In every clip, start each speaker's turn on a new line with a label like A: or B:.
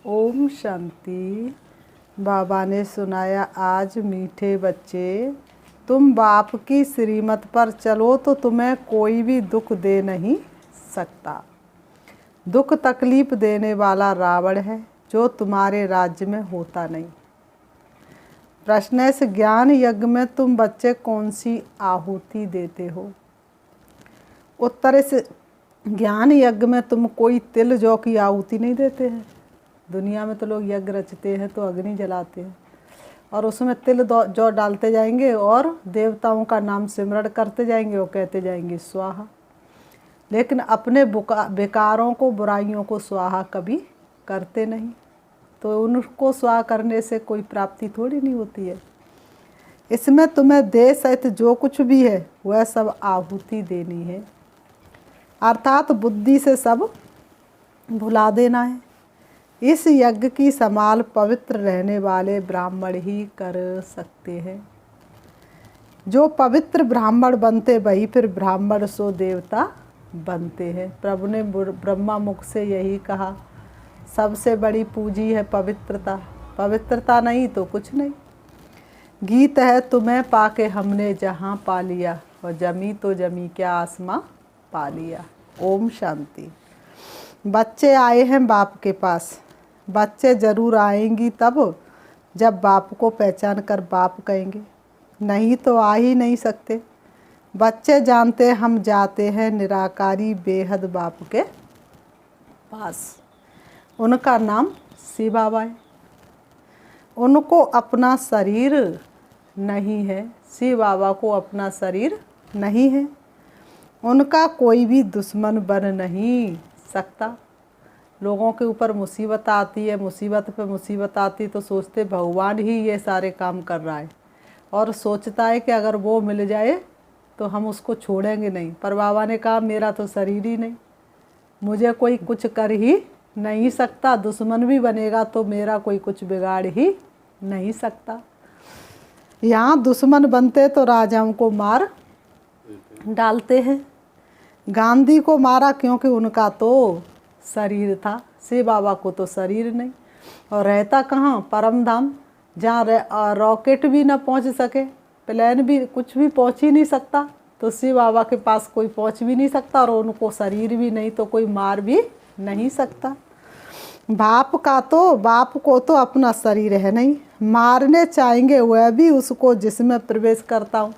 A: ओम शांति। बाबा ने सुनाया, आज मीठे बच्चे, तुम बाप की श्रीमत पर चलो तो तुम्हें कोई भी दुख दे नहीं सकता। दुख तकलीफ देने वाला रावण है जो तुम्हारे राज्य में होता नहीं। प्रश्न है, इस ज्ञान यज्ञ में तुम बच्चे कौन सी आहुति देते हो? उत्तर, इस ज्ञान यज्ञ में तुम कोई तिल जौ की आहुति नहीं देते हैं। दुनिया में तो लोग यज्ञ रचते हैं तो अग्नि जलाते हैं और उसमें तिल जौ डालते जाएंगे और देवताओं का नाम सिमरण करते जाएंगे और कहते जाएंगे स्वाहा। लेकिन अपने विकारों को, बुराइयों को स्वाहा कभी करते नहीं, तो उनको स्वाहा करने से कोई प्राप्ति थोड़ी नहीं होती है। इसमें तुम्हें देह सहित जो कुछ भी है वह सब आहुति देनी है, अर्थात बुद्धि से सब भुला देना है। इस यज्ञ की संभाल पवित्र रहने वाले ब्राह्मण ही कर सकते हैं। जो पवित्र ब्राह्मण बनते वही फिर ब्राह्मण सो देवता बनते हैं। प्रभु ने ब्रह्मा मुख से यही कहा, सबसे बड़ी पूंजी है पवित्रता, पवित्रता नहीं तो कुछ नहीं। गीत है, तुम्हें पाके हमने जहाँ पा लिया और जमी तो जमी क्या आसमां पा लिया। ओम शांति। बच्चे आए हैं बाप के पास। बच्चे जरूर आएंगी तब जब बाप को पहचान कर बाप कहेंगे, नहीं तो आ ही नहीं सकते। बच्चे जानते हम जाते हैं निराकारी बेहद बाप के पास। उनका नाम शिव बाबा है। उनको अपना शरीर नहीं है, शिव बाबा को अपना शरीर नहीं है। उनका कोई भी दुश्मन बन नहीं सकता। लोगों के ऊपर मुसीबत आती है, मुसीबत पे मुसीबत आती तो सोचते भगवान ही ये सारे काम कर रहा है और सोचता है कि अगर वो मिल जाए तो हम उसको छोड़ेंगे नहीं। पर बाबा ने कहा, मेरा तो शरीर ही नहीं, मुझे कोई कुछ कर ही नहीं सकता। दुश्मन भी बनेगा तो मेरा कोई कुछ बिगाड़ ही नहीं सकता। यहाँ दुश्मन बनते तो राजाओं को मार डालते हैं। गांधी को मारा क्योंकि उनका तो शरीर था, शिव बाबा को तो शरीर नहीं। और रहता कहाँ? परम धाम, जहाँ रॉकेट भी ना पहुँच सके, प्लेन भी कुछ भी पहुँच ही नहीं सकता, तो शिव बाबा के पास कोई पहुँच भी नहीं सकता और उनको शरीर भी नहीं तो कोई मार भी नहीं सकता। बाप को तो अपना शरीर है नहीं, मारने चाहेंगे वह भी उसको जिसमें प्रवेश करता हूँ।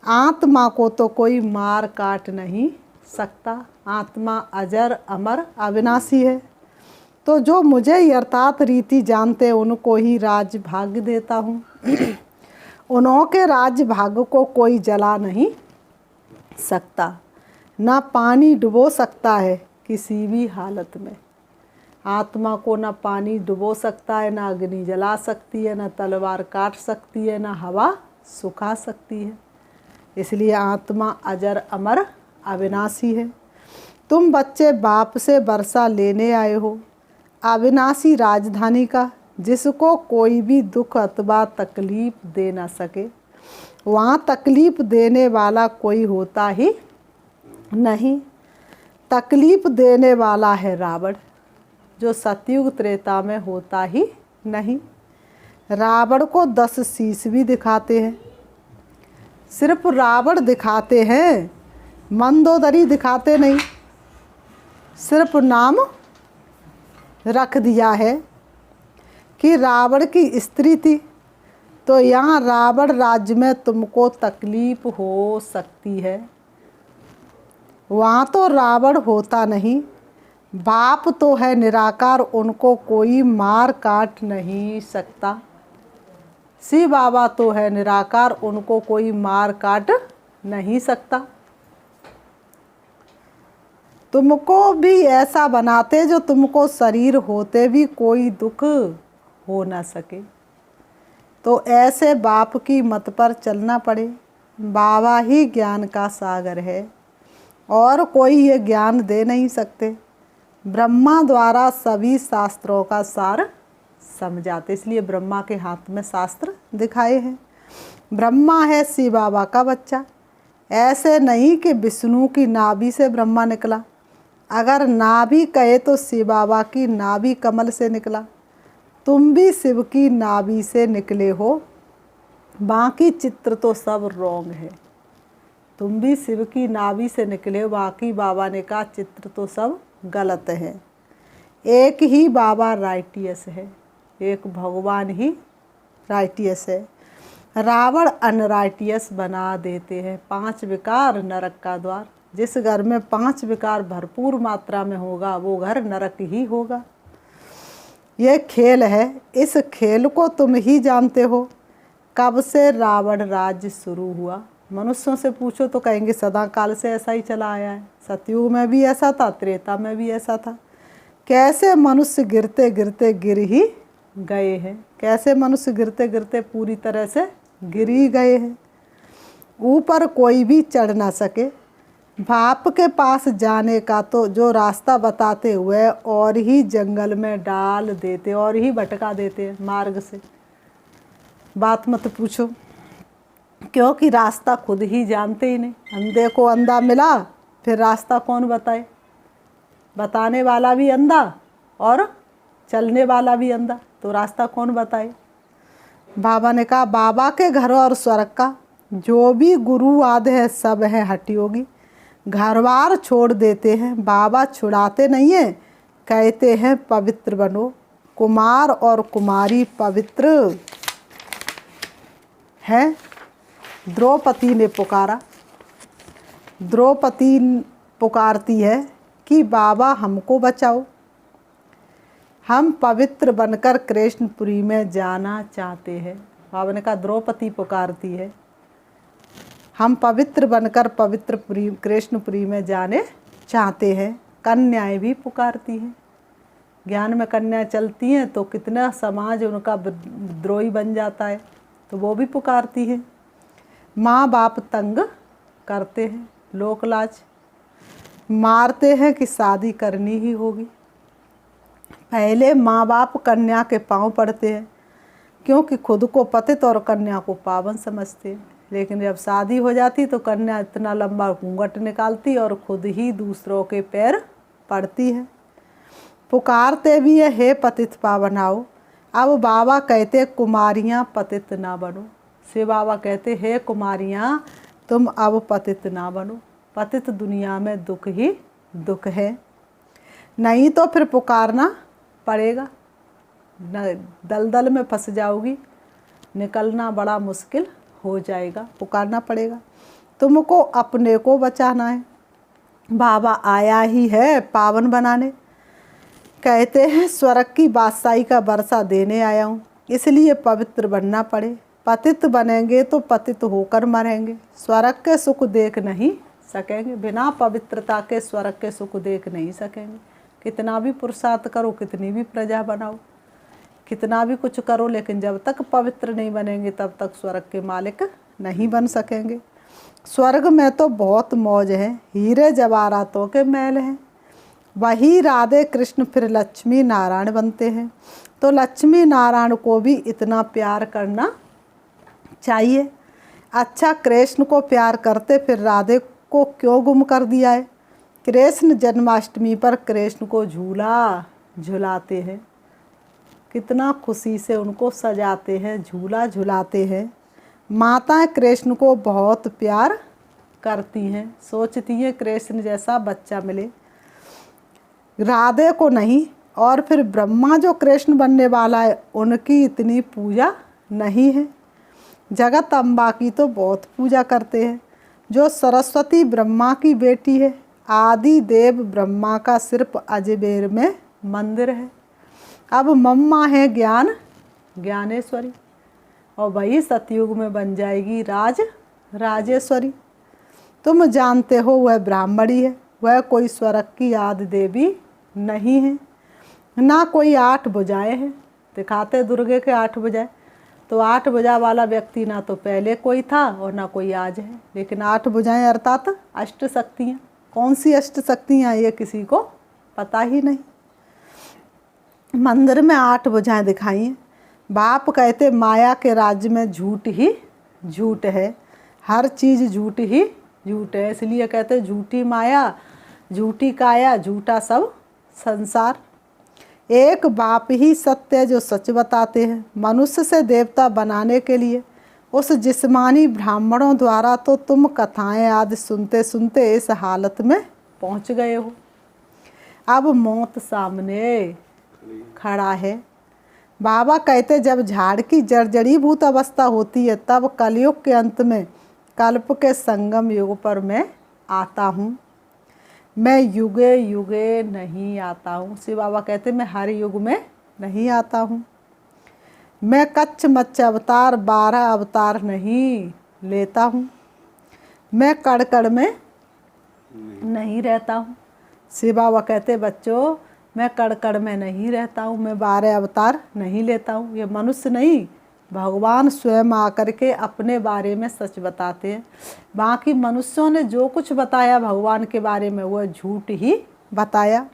A: आत्मा को तो कोई मार काट नहीं सकता। आत्मा अजर अमर अविनाशी है। तो जो मुझे अर्थात रीति जानते उनको ही राज भाग देता हूँ। उन्हों के राज भाग को कोई जला नहीं सकता, ना पानी डुबो सकता है किसी भी हालत में। आत्मा को ना पानी डुबो सकता है, ना अग्नि जला सकती है, ना तलवार काट सकती है, ना हवा सुखा सकती है। इसलिए आत्मा अजर अमर अविनाशी है। तुम बच्चे बाप से वर्षा लेने आए हो, अविनाशी राजधानी का, जिसको कोई भी दुख अथवा तकलीफ दे ना सके। वहाँ तकलीफ देने वाला कोई होता ही नहीं। तकलीफ देने वाला है रावण, जो सतयुग त्रेता में होता ही नहीं। रावण को 10 शीश भी दिखाते हैं। सिर्फ रावण दिखाते हैं, मंदोदरी दिखाते नहीं। सिर्फ नाम रख दिया है कि रावण की स्त्री थी, तो यहाँ रावण राज्य में तुमको तकलीफ हो सकती है। वहाँ तो रावण होता नहीं। बाप तो है निराकार, उनको कोई मार काट नहीं सकता। शिव बाबा तो है निराकार, उनको कोई मार काट नहीं सकता। तुमको भी ऐसा बनाते जो तुमको शरीर होते भी कोई दुख हो ना सके। तो ऐसे बाप की मत पर चलना पड़े। बाबा ही ज्ञान का सागर है और कोई ये ज्ञान दे नहीं सकते। ब्रह्मा द्वारा सभी शास्त्रों का सार समझाते, इसलिए ब्रह्मा के हाथ में शास्त्र दिखाए हैं। ब्रह्मा है शिव बाबा का बच्चा। ऐसे नहीं कि विष्णु की नाभि से ब्रह्मा निकला अगर नाभि कहे तो शिव बाबा की नाभि कमल से निकला। तुम भी शिव की नाभि से निकले हो, बाकी चित्र तो सब रॉन्ग है। तुम भी शिव की नाभि से निकले हो, बाकी बाबा ने कहा चित्र तो सब गलत है। एक ही बाबा राइटियस है, एक भगवान ही राइटियस है। रावण अनराइटियस बना देते हैं। 5 विकार नरक का द्वार। जिस घर में 5 विकार भरपूर मात्रा में होगा वो घर नरक ही होगा। ये खेल है, इस खेल को तुम ही जानते हो। कब से रावण राज्य शुरू हुआ? मनुष्यों से पूछो तो कहेंगे सदा काल से ऐसा ही चला आया है। सतयुग में भी ऐसा था, त्रेता में भी ऐसा था। कैसे मनुष्य गिरते गिरते गिर ही गए हैं, कैसे मनुष्य गिरते गिरते पूरी तरह से गिर ही गए हैं। ऊपर कोई भी चढ़ ना सके। बाप के पास जाने का तो जो रास्ता बताते हुए और ही जंगल में डाल देते और ही भटका देते हैं मार्ग से। बात मत पूछो, क्योंकि रास्ता खुद ही जानते ही नहीं। अंधे को अंधा मिला, फिर रास्ता कौन बताए? बताने वाला भी अंधा और चलने वाला भी अंधा, तो रास्ता कौन बताए? बाबा ने कहा बाबा के घर और स्वर्ग का जो भी गुरु आदि है सब है हठयोगी। घर बार छोड़ देते हैं, बाबा छुड़ाते नहीं हैं, कहते हैं पवित्र बनो। कुमार और कुमारी पवित्र है। द्रौपदी ने पुकारा। द्रौपदी पुकारती है कि बाबा हमको बचाओ, हम पवित्र बनकर कृष्णपुरी में जाना चाहते हैं। बाबा ने कहा द्रौपदी पुकारती है, हम पवित्र बनकर पवित्रपुरी कृष्णपुरी में जाने चाहते हैं। कन्याएं भी पुकारती हैं। ज्ञान में कन्याएं चलती हैं तो कितना समाज उनका विद्रोही बन जाता है, तो वो भी पुकारती हैं। माँ बाप तंग करते हैं, लोक लाज मारते हैं कि शादी करनी ही होगी। पहले माँ बाप कन्या के पांव पड़ते हैं, क्योंकि खुद को पतित और कन्या को पावन समझते हैं। लेकिन जब शादी हो जाती तो कन्या इतना लंबा घूंघट निकालती और खुद ही दूसरों के पैर पड़ती है। पुकारते भी है, हे पतित पावन आओ। अब बाबा कहते कुमारियाँ पतित ना बनो। शिव बाबा कहते हे कुमारियाँ तुम अब पतित ना बनो। पतित दुनिया में दुख ही दुख है, नहीं तो फिर पुकारना पड़ेगा। दलदल में फंस जाओगी, निकलना बड़ा मुश्किल हो जाएगा। पुकारना पड़ेगा। तुमको अपने को बचाना है। बाबा आया ही है पावन बनाने। कहते हैं स्वर्ग की बादशाही का वर्षा देने आया हूँ, इसलिए पवित्र बनना पड़े। पतित बनेंगे तो पतित होकर मरेंगे, स्वर्ग के सुख देख नहीं सकेंगे। बिना पवित्रता के स्वर्ग के सुख देख नहीं सकेंगे। कितना भी पुरुषार्थ करो, कितनी भी प्रजा बनाओ, कितना भी कुछ करो, लेकिन जब तक पवित्र नहीं बनेंगे तब तक स्वर्ग के मालिक नहीं बन सकेंगे। स्वर्ग में तो बहुत मौज है, हीरे जवाहरातों के महल हैं। वही राधे कृष्ण फिर लक्ष्मी नारायण बनते हैं, तो लक्ष्मी नारायण को भी इतना प्यार करना चाहिए। अच्छा, कृष्ण को प्यार करते फिर राधे को क्यों गुम कर दिया है? कृष्ण जन्माष्टमी पर कृष्ण को झूला झुलाते हैं, कितना खुशी से उनको सजाते हैं, झूला झुलाते हैं। माताएं कृष्ण को बहुत प्यार करती हैं, सोचती हैं कृष्ण जैसा बच्चा मिले, राधे को नहीं। और फिर ब्रह्मा जो कृष्ण बनने वाला है उनकी इतनी पूजा नहीं है। जगत अम्बा की तो बहुत पूजा करते हैं। जो सरस्वती ब्रह्मा की बेटी है, आदि देव ब्रह्मा का सिर्फ अजमेर में मंदिर है। अब मम्मा है ज्ञान ज्ञानेश्वरी, और वही सतयुग में बन जाएगी राजेश्वरी। तुम जानते हो वह ब्राह्मणी है, वह कोई स्वर्ग की आदि देवी नहीं है, ना कोई 8 भुजाएं हैं। दिखाते दुर्गे के 8 भुजाएं, तो 8 भुजा वाला व्यक्ति ना तो पहले कोई था और ना कोई आज है। लेकिन 8 भुजाएं अर्थात अष्ट शक्तियाँ। कौन सी अष्ट शक्तियाँ ये किसी को पता ही नहीं। मंदिर में 8 भुजाएं दिखाई हैं। बाप कहते माया के राज्य में झूठ ही झूठ है, हर चीज़ झूठ ही झूठ है। इसलिए कहते झूठी माया झूठी काया झूठा सब संसार। एक बाप ही सत्य है जो सच बताते हैं। मनुष्य से देवता बनाने के लिए उस जिस्मानी ब्राह्मणों द्वारा तो तुम कथाएं आदि सुनते सुनते इस हालत में पहुंच गए हो। अब मौत सामने खड़ा है। बाबा कहते जब झाड़ की जर्जरीभूत अवस्था होती है तब कलयुग के अंत में कल्प के संगम युग पर मैं आता हूँ। मैं युगे युगे नहीं आता हूँ। शिव बाबा कहते मैं हर युग में नहीं आता हूँ। मैं कच्छ मच्छ अवतार 12 अवतार नहीं लेता हूँ। मैं कड़ कड़ में नहीं रहता हूँ। शिव बाबा कहते बच्चों मैं कड़ कड़ में नहीं रहता हूँ, मैं 12 अवतार नहीं लेता हूँ। ये मनुष्य नहीं, भगवान स्वयं आकर के अपने बारे में सच बताते हैं। बाकी मनुष्यों ने जो कुछ बताया भगवान के बारे में वह झूठ ही बताया।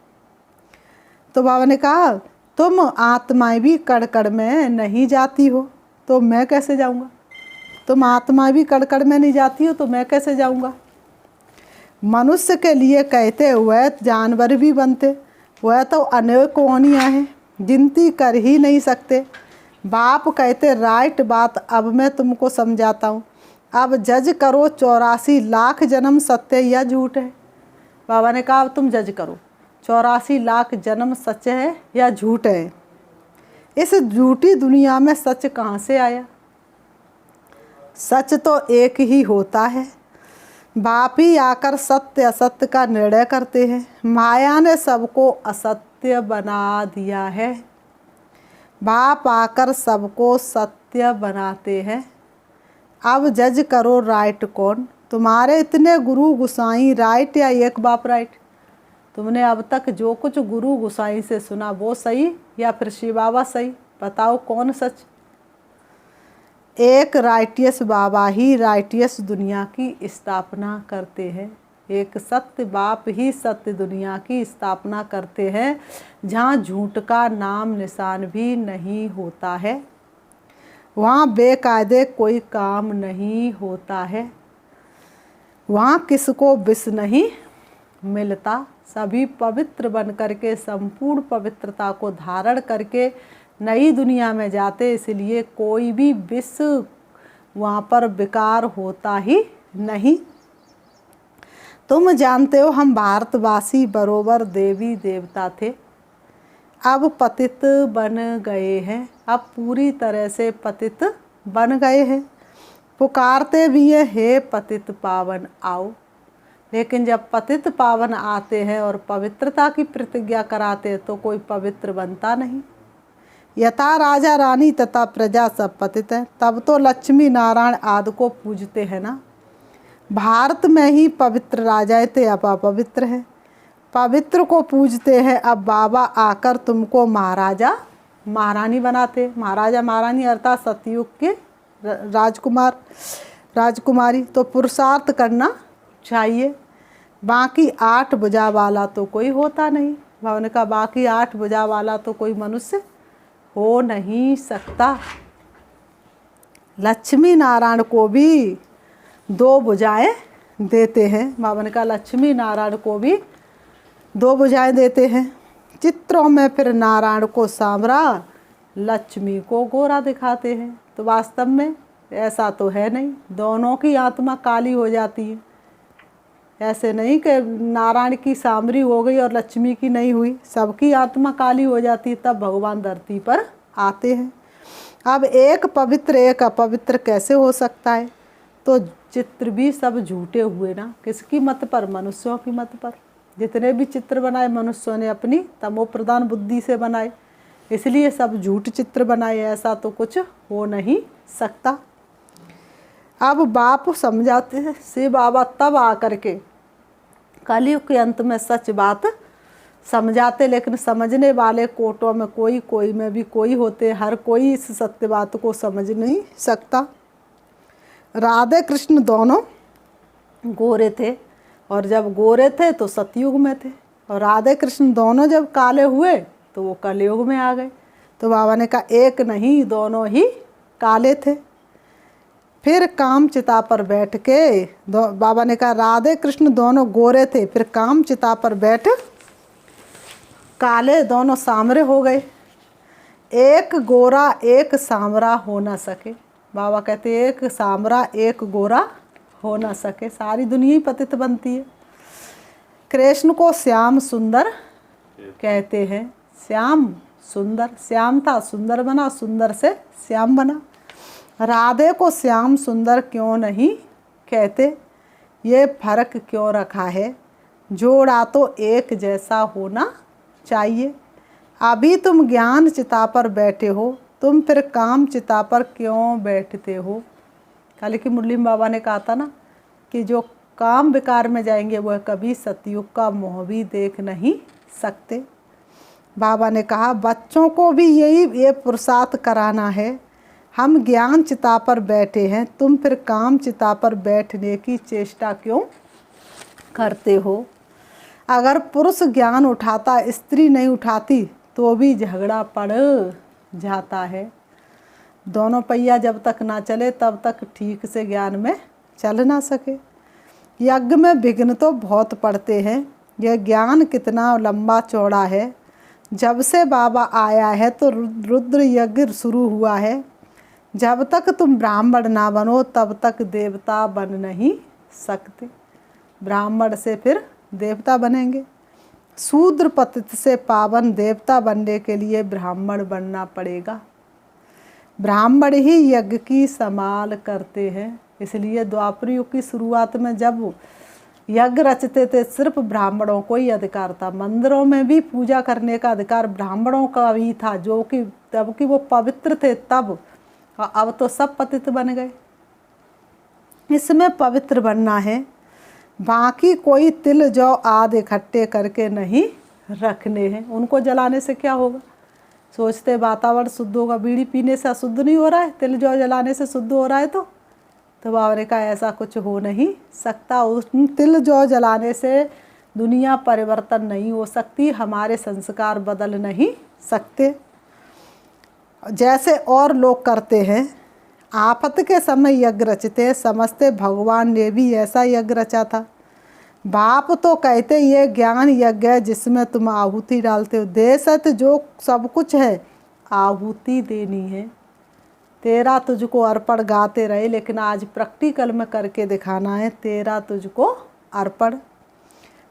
A: तो बाबा ने कहा तुम आत्माएं भी कड़ कड़ में नहीं जाती हो तो मैं कैसे जाऊंगा। तुम आत्माएं भी कड़ कड़ में नहीं जाती हो तो मैं कैसे जाऊंगा। मनुष्य के लिए कहते हुए जानवर भी बनते, वह तो अनेक कोहनियाँ हैं, गिनती कर ही नहीं सकते। बाप कहते राइट बात, अब मैं तुमको समझाता हूँ। अब जज करो 84 लाख जन्म सत्य या झूठ है। बाबा ने कहा अब तुम जज करो 84 लाख जन्म सच है या झूठ है। इस झूठी दुनिया में सच कहाँ से आया। सच तो एक ही होता है। बाप ही आकर सत्य असत्य का निर्णय करते हैं। माया ने सबको असत्य बना दिया है। बाप आकर सबको सत्य बनाते हैं। अब जज करो राइट कौन। तुम्हारे इतने गुरु गुसाई राइट या एक बाप राइट। तुमने अब तक जो कुछ गुरु गुसाई से सुना वो सही या फिर शिव बाबा सही, बताओ कौन सच। एक राइटियस बाबा ही राइटियस दुनिया की स्थापना करते हैं। एक सत्य बाप ही सत्य दुनिया की स्थापना करते हैं जहाँ झूठ का नाम निशान भी नहीं होता है। वहाँ बेकायदे कोई काम नहीं होता है। वहाँ किसको विष नहीं मिलता। सभी पवित्र बन करके संपूर्ण पवित्रता को धारण करके नई दुनिया में जाते, इसलिए कोई भी विष वहाँ पर बेकार होता ही नहीं। तुम जानते हो हम भारतवासी बरोबर देवी देवता थे, अब पतित बन गए हैं। अब पूरी तरह से पतित बन गए हैं। पुकारते भी हैं हे पतित पावन आओ, लेकिन जब पतित पावन आते हैं और पवित्रता की प्रतिज्ञा कराते हैं तो कोई पवित्र बनता नहीं। यथा राजा रानी तथा प्रजा सब पतित है, तब तो लक्ष्मी नारायण आदि को पूजते हैं ना। भारत में ही पवित्र राजाएं थे, अब अपवित्र है। पवित्र को पूजते हैं, अब बाबा आकर तुमको महाराजा महारानी बनाते। महाराजा महारानी अर्थात सतयुग के राजकुमार राजकुमारी। तो पुरुषार्थ करना चाहिए। बाकी 8 भुजा वाला तो कोई होता नहीं। बाबा ने कहा बाकी 8 भुजा वाला तो कोई मनुष्य हो नहीं सकता। लक्ष्मी नारायण को भी 2 भुजाएं देते हैं। बाबा ने कहा लक्ष्मी नारायण को भी 2 भुजाएं देते हैं। चित्रों में फिर नारायण को सांवरा, लक्ष्मी को गोरा दिखाते हैं। तो वास्तव में ऐसा तो है नहीं, दोनों की आत्मा काली हो जाती है। ऐसे नहीं कि नारायण की सांवरी हो गई और लक्ष्मी की नहीं हुई, सबकी आत्मा काली हो जाती है, तब भगवान धरती पर आते हैं। अब एक पवित्र एक अपवित्र कैसे हो सकता है। तो चित्र भी सब झूठे हुए ना। किसकी मत पर, मनुष्यों की मत पर। जितने भी चित्र बनाए मनुष्यों ने अपनी तमो प्रधान बुद्धि से बनाए, इसलिए सब झूठ चित्र बनाए। ऐसा तो कुछ हो नहीं सकता। अब बाप समझाते हैं, शिव बाबा तब आकर के कलयुग के अंत में सच बात समझाते, लेकिन समझने वाले कोटों में कोई में भी कोई होते। हर कोई इस सत्य बात को समझ नहीं सकता। राधे कृष्ण दोनों गोरे थे, और जब गोरे थे तो सतयुग में थे, और राधे कृष्ण दोनों जब काले हुए तो वो कलयुग में आ गए। तो बाबा ने कहा एक नहीं, दोनों ही काले थे। फिर काम चिता पर बैठ के बाबा ने कहा राधे कृष्ण दोनों गोरे थे, फिर काम चिता पर बैठ काले दोनों सामरे हो गए। एक गोरा एक सामरा हो ना सके। बाबा कहते एक सामरा एक गोरा हो ना सके, सारी दुनिया ही पतित बनती है। कृष्ण को श्याम सुंदर कहते हैं। श्याम सुंदर, श्याम था सुंदर बना, सुंदर से श्याम बना। राधे को श्याम सुंदर क्यों नहीं कहते, ये फर्क क्यों रखा है, जोड़ा तो एक जैसा होना चाहिए। अभी तुम ज्ञान चिता पर बैठे हो, तुम फिर काम चिता पर क्यों बैठते हो। कल की मुरली में बाबा ने कहा था ना कि जो काम विकार में जाएंगे वह कभी सतयुग का मोह भी देख नहीं सकते। बाबा ने कहा बच्चों को भी ये पुरुषार्थ कराना है। हम ज्ञान चिता पर बैठे हैं, तुम फिर काम चिता पर बैठने की चेष्टा क्यों करते हो। अगर पुरुष ज्ञान उठाता स्त्री नहीं उठाती तो भी झगड़ा पड़ जाता है। दोनों पहिया जब तक ना चले तब तक ठीक से ज्ञान में चल ना सके। यज्ञ में विघ्न तो बहुत पड़ते हैं। यह ज्ञान कितना लंबा चौड़ा है। जब से बाबा आया है तो रुद्र यज्ञ शुरू हुआ है। जब तक तुम ब्राह्मण ना बनो तब तक देवता बन नहीं सकते। ब्राह्मण से फिर देवता बनेंगे। शूद्र पतित से पावन देवता बनने के लिए ब्राह्मण बनना पड़ेगा। ब्राह्मण ही यज्ञ की संभाल करते हैं। इसलिए द्वापर युग की शुरुआत में जब यज्ञ रचते थे सिर्फ ब्राह्मणों को ही अधिकार था। मंदिरों में भी पूजा करने का अधिकार ब्राह्मणों का भी था, जो कि तब कि वो पवित्र थे तब। अब तो सब पतित बन गए। इसमें पवित्र बनना है। बाकी कोई तिल जौ आदि इकट्ठे करके नहीं रखने हैं। उनको जलाने से क्या होगा। सोचते वातावरण शुद्ध होगा, बीड़ी पीने से अशुद्ध नहीं हो रहा है, तिल जौ जलाने से शुद्ध हो रहा है। तो बाबा ने कहा ऐसा कुछ हो नहीं सकता। उस तिल जौ जलाने से दुनिया परिवर्तन नहीं हो सकती, हमारे संस्कार बदल नहीं सकते। जैसे और लोग करते हैं, आफत के समय यज्ञ रचते, समझते भगवान ने भी ऐसा यज्ञ रचा था। बाप तो कहते ये ज्ञान यज्ञ है जिसमें तुम आहुति डालते हो। देशत जो सब कुछ है आहुति देनी है। तेरा तुझको अर्पण गाते रहे, लेकिन आज प्रैक्टिकल में करके दिखाना है। तेरा तुझको अर्पण,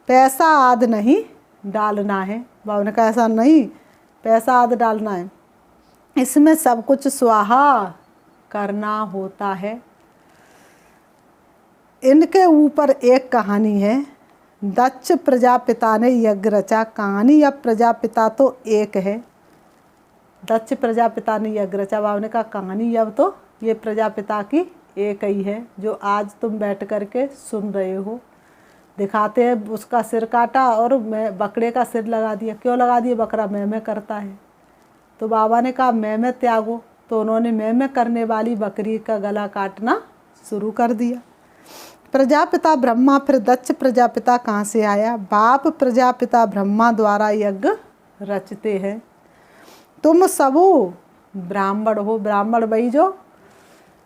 A: पैसा आदि नहीं डालना है। बाबा ने कहा ऐसा नहीं, पैसा आदि डालना है। इसमें सब कुछ स्वाहा करना होता है। इनके ऊपर एक कहानी है। दक्ष प्रजापिता ने यज्ञ रचा। कहानी या प्रजापिता तो एक है। दक्ष प्रजापिता ने यज्ञ रचा। बाबा ने कहा कहानी अब तो ये प्रजापिता की एक ही है, जो आज तुम बैठ करके सुन रहे हो। दिखाते हैं उसका सिर काटा और मैं बकरे का सिर लगा दिया। क्यों लगा दिया, बकरा मैं करता है। तो बाबा ने कहा मैं त्यागो, तो उन्होंने मैं करने वाली बकरी का गला काटना शुरू कर दिया। प्रजापिता ब्रह्मा, फिर दक्ष प्रजापिता कहाँ से आया। बाप प्रजापिता ब्रह्मा द्वारा यज्ञ रचते हैं। तुम सबो ब्राह्मण हो। ब्राह्मण वही जो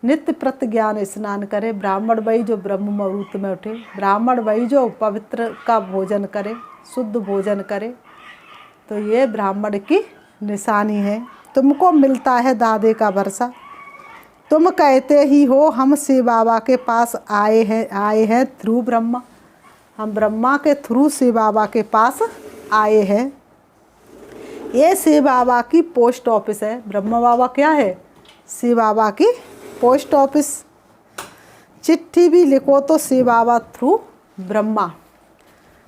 A: नित्य प्रत्य ज्ञान स्नान करे, ब्राह्मण वही जो ब्रह्म मुहूर्त में उठे, ब्राह्मण वही जो पवित्र का भोजन करे, शुद्ध भोजन करे। तो ये ब्राह्मण की निशानी है। तुमको मिलता है दादे का वर्षा। तुम कहते ही हो हम शिव बाबा के पास आए हैं थ्रू ब्रह्मा। हम ब्रह्मा के थ्रू शिव बाबा के पास आए हैं। ये शिव बाबा की पोस्ट ऑफिस है। ब्रह्मा बाबा क्या है, शिव बाबा की पोस्ट ऑफिस। चिट्ठी भी लिखो तो शिव बाबा थ्रू ब्रह्मा।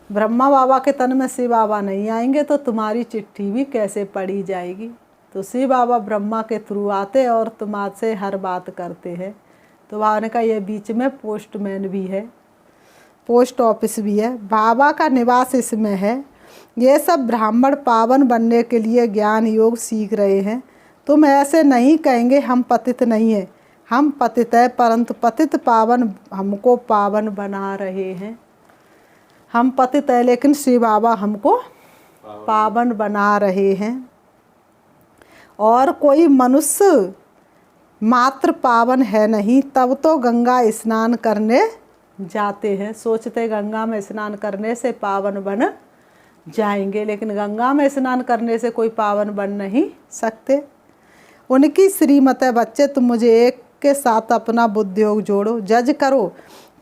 A: ब्रह्मा बाबा के तन में शिव बाबा नहीं आएंगे तो तुम्हारी चिट्ठी भी कैसे पढ़ी जाएगी। तो शिव बाबा ब्रह्मा के थ्रू आते और तुम आज से हर बात करते हैं। तो बाबा ने कहा ये बीच में पोस्टमैन भी है, पोस्ट ऑफिस भी है। बाबा का निवास इसमें है। ये सब ब्राह्मण पावन बनने के लिए ज्ञान योग सीख रहे हैं। तुम ऐसे नहीं कहेंगे हम पतित नहीं हैं। हम पतित है, परंतु पतित पावन हमको पावन बना रहे हैं। हम पतित है लेकिन शिव बाबा हमको पावन बना रहे हैं। और कोई मनुष्य मात्र पावन है नहीं, तब तो गंगा स्नान करने जाते हैं। सोचते गंगा में स्नान करने से पावन बन जाएंगे, लेकिन गंगा में स्नान करने से कोई पावन बन नहीं सकते। उनकी श्रीमत है बच्चे, तुम मुझे एक के साथ अपना बुद्धियोग जोड़ो, जज करो,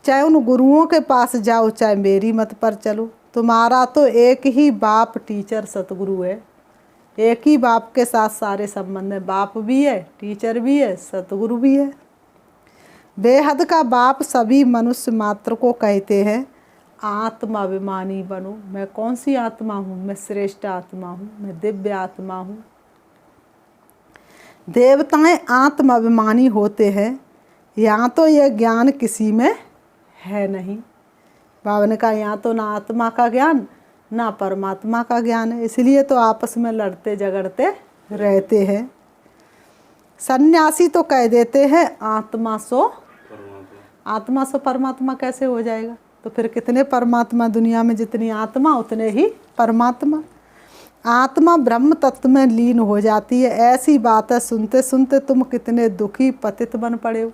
A: चाहे उन गुरुओं के पास जाओ, चाहे मेरी मत पर चलो। तुम्हारा तो एक ही बाप टीचर सतगुरु है, एक ही बाप के साथ सारे संबंध हैं। बाप भी है, टीचर भी है, सतगुरु भी है। बेहद का बाप सभी मनुष्य मात्र को कहते हैं आत्माभिमानी बनो। मैं कौन सी आत्मा हूँ? मैं श्रेष्ठ आत्मा हूँ, मैं दिव्य आत्मा हूँ। देवताएं आत्माभिमानी होते हैं, यहाँ तो यह ज्ञान किसी में है नहीं। बाबा ने कहा यहाँ तो ना आत्मा का ज्ञान ना परमात्मा का ज्ञान है, इसलिए तो आपस में लड़ते झगड़ते रहते हैं। सन्यासी तो कह देते हैं आत्मा सो परमात्मा कैसे हो जाएगा? तो फिर कितने परमात्मा दुनिया में? जितनी आत्मा उतने ही परमात्मा। आत्मा ब्रह्म तत्व में लीन हो जाती है। ऐसी बात है, सुनते सुनते तुम कितने दुखी पतित बन पड़े हो।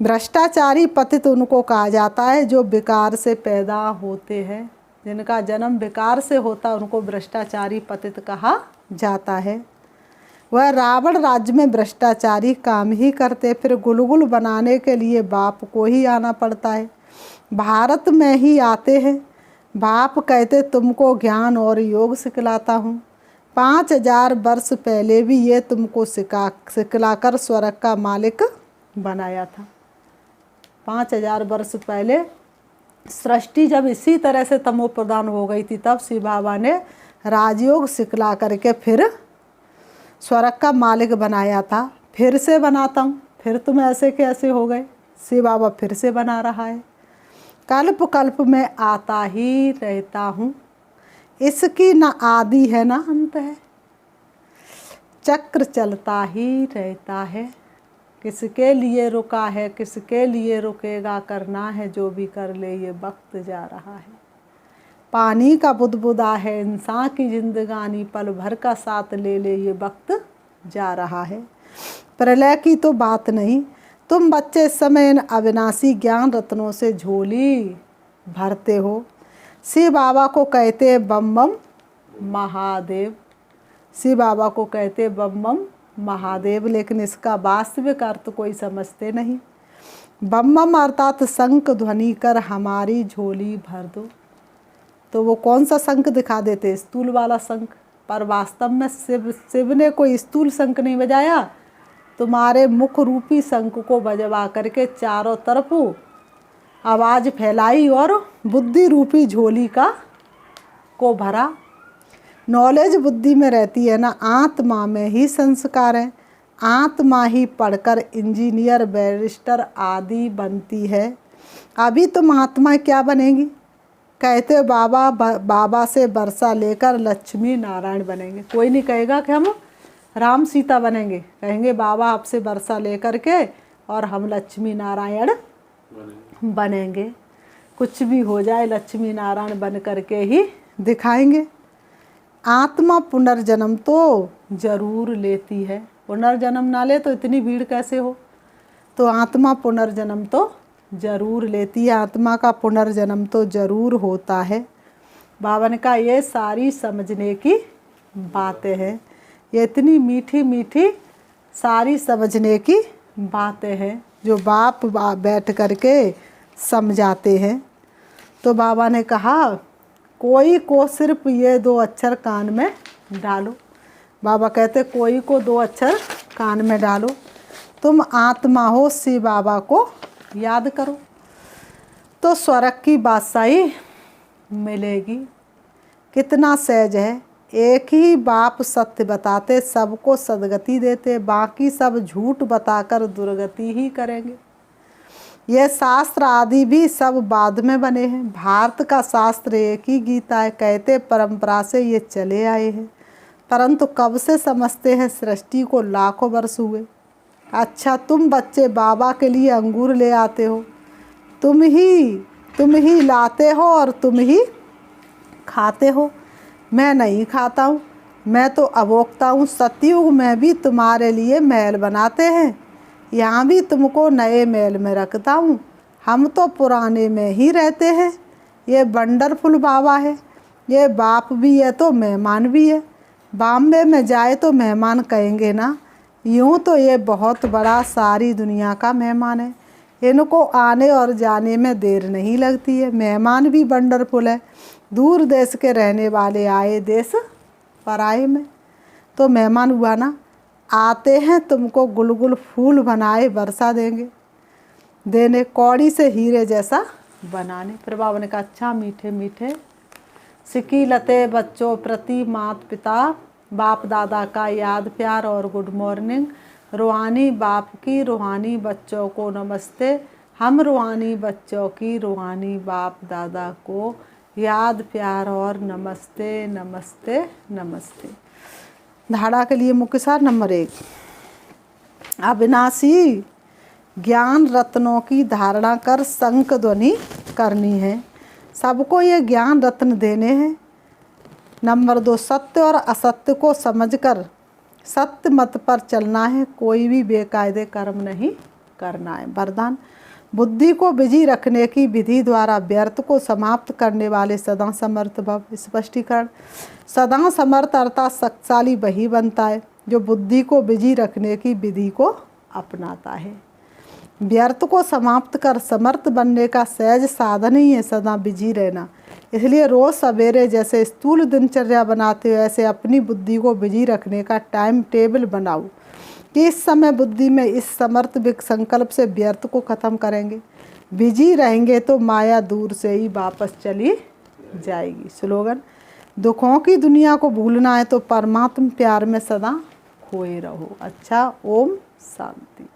A: भ्रष्टाचारी पतित उनको कहा जाता है जो विकार से पैदा होते हैं। जिनका जन्म विकार से होता है उनको भ्रष्टाचारी पतित कहा जाता है। वह रावण राज्य में भ्रष्टाचारी काम ही करते, फिर गुलगुल बनाने के लिए बाप को ही आना पड़ता है। भारत में ही आते हैं, बाप कहते तुमको ज्ञान और योग सिखलाता हूँ। 5000 वर्ष पहले भी ये तुमको सिखलाकर स्वर्ग का मालिक बनाया था। 5000 वर्ष पहले सृष्टि जब इसी तरह से तमो प्रधान हो गई थी, तब शिव बाबा ने राजयोग सिखला करके फिर स्वर्ग का मालिक बनाया था। फिर से बनाता हूँ, फिर तुम ऐसे कैसे हो गए? शिव बाबा फिर से बना रहा है। कल्प कल्प में आता ही रहता हूँ, इसकी न आदि है न अंत है। चक्र चलता ही रहता है, किसके लिए रुका है, किसके लिए रुकेगा, करना है जो भी कर ले, ये वक्त जा रहा है। पानी का बुदबुदा है इंसान की जिंदगानी, पल भर का साथ ले ले, ये वक्त जा रहा है। प्रलय की तो बात नहीं, तुम बच्चे इस समय इन अविनाशी ज्ञान रत्नों से झोली भरते हो। शिव बाबा को कहते बम बम महादेव, शिव बाबा को कहते बम बम महादेव, लेकिन इसका वास्तविक अर्थ कोई समझते नहीं। बम बम अर्थात शंख ध्वनि कर हमारी झोली भर दो। तो वो कौन सा शंख दिखा देते? स्थूल वाला शंख, पर वास्तव में शिव ने कोई स्थूल शंख नहीं बजाया। तुम्हारे मुख रूपी शंख को बजवा करके चारों तरफ आवाज़ फैलाई और बुद्धि रूपी झोली को भरा। नॉलेज बुद्धि में रहती है ना, आत्मा में ही संस्कार है। आत्मा ही पढ़कर इंजीनियर बैरिस्टर आदि बनती है। अभी तुम आत्मा क्या बनेगी? कहते बाबा से वर्षा लेकर लक्ष्मी नारायण बनेंगे। कोई नहीं कहेगा कि हम राम सीता बनेंगे, कहेंगे बाबा आपसे वर्षा लेकर के और हम लक्ष्मी नारायण बनेंगे। कुछ भी हो जाए लक्ष्मी नारायण बन करके ही दिखाएंगे। आत्मा पुनर्जन्म तो जरूर लेती है। पुनर्जन्म ना ले तो इतनी भीड़ कैसे हो? तो आत्मा पुनर्जन्म तो जरूर लेती है, आत्मा का पुनर्जन्म तो जरूर होता है। बाबा ने कहा ये सारी समझने की बातें हैं, ये इतनी मीठी मीठी सारी समझने की बातें हैं जो बाप बैठ करके समझाते हैं। तो बाबा ने कहा कोई को सिर्फ ये 2 अक्षर कान में डालो। बाबा कहते कोई को 2 अक्षर कान में डालो, तुम आत्मा हो, शिव बाबा को याद करो तो स्वर्ग की बादशाही मिलेगी। कितना सहज है। एक ही बाप सत्य बताते, सबको सदगति देते, बाकी सब झूठ बताकर दुर्गति ही करेंगे। यह शास्त्र आदि भी सब बाद में बने हैं। भारत का शास्त्र एक ही गीता है, कहते परंपरा से ये चले आए हैं, परंतु कब से समझते हैं? सृष्टि को लाखों वर्ष हुए। अच्छा तुम बच्चे बाबा के लिए अंगूर ले आते हो, तुम ही लाते हो और तुम ही खाते हो। मैं नहीं खाता हूँ, मैं तो अभोक्ता हूँ। सतयुग में भी तुम्हारे लिए महल बनाते हैं, यहाँ भी तुमको नए महल में रखता हूँ। हम तो पुराने में ही रहते हैं। ये वंडरफुल बाबा है, ये बाप भी है तो मेहमान भी है। बॉम्बे में जाए तो मेहमान कहेंगे ना, यूँ तो ये बहुत बड़ा सारी दुनिया का मेहमान है। इनको आने और जाने में देर नहीं लगती है। मेहमान भी वंडरफुल है। दूर देश के रहने वाले आए देश पराए में, तो मेहमान हुआ ना। आते हैं तुमको गुलगुल फूल बनाए वर्षा देने, कौड़ी से हीरे जैसा बनाने। फिर बाबा ने कहा अच्छा मीठे मीठे सिकी लते बच्चों प्रति माता पिता, बाप दादा का याद प्यार और गुड मॉर्निंग। रूहानी बाप की रूहानी बच्चों को नमस्ते। हम रूहानी बच्चों की रूहानी बाप दादा को याद प्यार और नमस्ते नमस्ते नमस्ते। धाड़ा के लिए मुख्य सार नंबर 1, अविनाशी ज्ञान रत्नों की धारणा कर शंख ध्वनि करनी है। सबको ये ज्ञान रत्न देने हैं। नंबर 2, सत्य और असत्य को समझकर सत्य मत पर चलना है। कोई भी बेकायदे कर्म नहीं करना है। वरदान, बुद्धि को बिजी रखने की विधि द्वारा व्यर्थ को समाप्त करने वाले सदा समर्थ भव। स्पष्टीकरण, सदा समर्थ अर्थात शक्तिशाली वही बनता है जो बुद्धि को बिजी रखने की विधि को अपनाता है। व्यर्थ को समाप्त कर समर्थ बनने का सहज साधन ही है सदा बिजी रहना। इसलिए रोज़ सवेरे जैसे स्थूल दिनचर्या बनाते हो, ऐसे अपनी बुद्धि को बिजी रखने का टाइम टेबल बनाओ कि इस समय बुद्धि में इस समर्थ संकल्प से व्यर्थ को ख़त्म करेंगे। बिजी रहेंगे तो माया दूर से ही वापस चली जाएगी। स्लोगन, दुखों की दुनिया को भूलना है तो परमात्मा प्यार में सदा खोए रहो। अच्छा, ओम शांति।